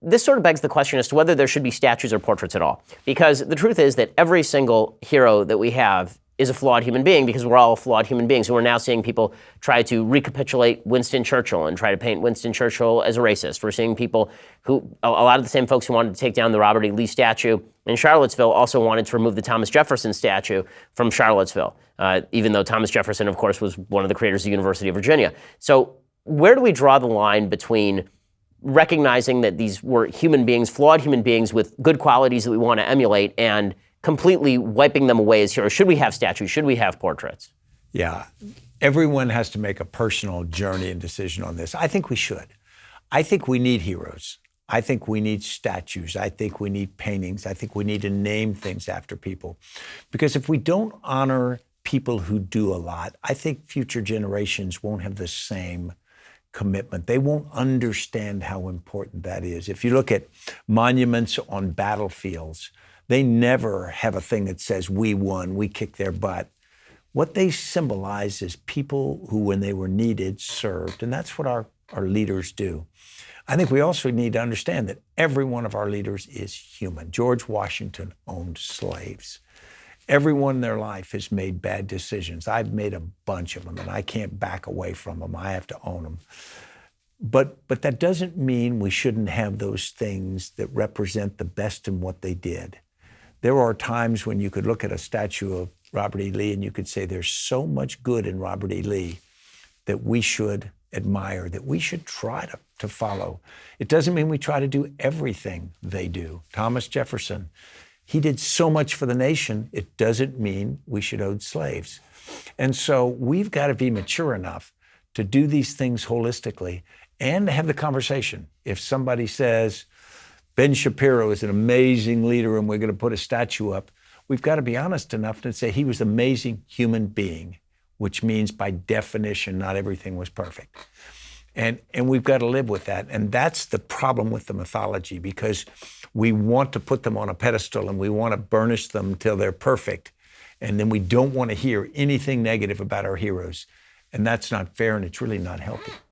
this sort of begs the question as to whether there should be statues or portraits at all. Because the truth is that every single hero that we have is a flawed human being, because we're all flawed human beings. And we're now seeing people try to recapitulate Winston Churchill and try to paint Winston Churchill as a racist. We're seeing people who, a lot of the same folks who wanted to take down the Robert E. Lee statue in Charlottesville also wanted to remove the Thomas Jefferson statue from Charlottesville, even though Thomas Jefferson, of course, was one of the creators of the University of Virginia. So where do we draw the line between recognizing that these were human beings, flawed human beings with good qualities that we want to emulate, and completely wiping them away as heroes? Should we have statues? Should we have portraits? Yeah, everyone has to make a personal journey and decision on this. I think we should. I think we need heroes. I think we need statues. I think we need paintings. I think we need to name things after people. Because if we don't honor people who do a lot, I think future generations won't have the same commitment. They won't understand how important that is. If you look at monuments on battlefields, they never have a thing that says, we won, we kicked their butt. What they symbolize is people who, when they were needed, served. And that's what our leaders do. I think we also need to understand that every one of our leaders is human. George Washington owned slaves. Everyone in their life has made bad decisions. I've made a bunch of them, and I can't back away from them. I have to own them. But that doesn't mean we shouldn't have those things that represent the best in what they did. There are times when you could look at a statue of Robert E. Lee and you could say there's so much good in Robert E. Lee that we should admire, that we should try to follow. It doesn't mean we try to do everything they do. Thomas Jefferson, he did so much for the nation. It doesn't mean we should own slaves. And so we've got to be mature enough to do these things holistically and have the conversation. If somebody says, Ben Shapiro is an amazing leader and we're going to put a statue up, we've got to be honest enough to say he was an amazing human being, which means by definition, not everything was perfect. And we've got to live with that. And that's the problem with the mythology, because we want to put them on a pedestal and we want to burnish them till they're perfect. And then we don't want to hear anything negative about our heroes. And that's not fair, and it's really not healthy.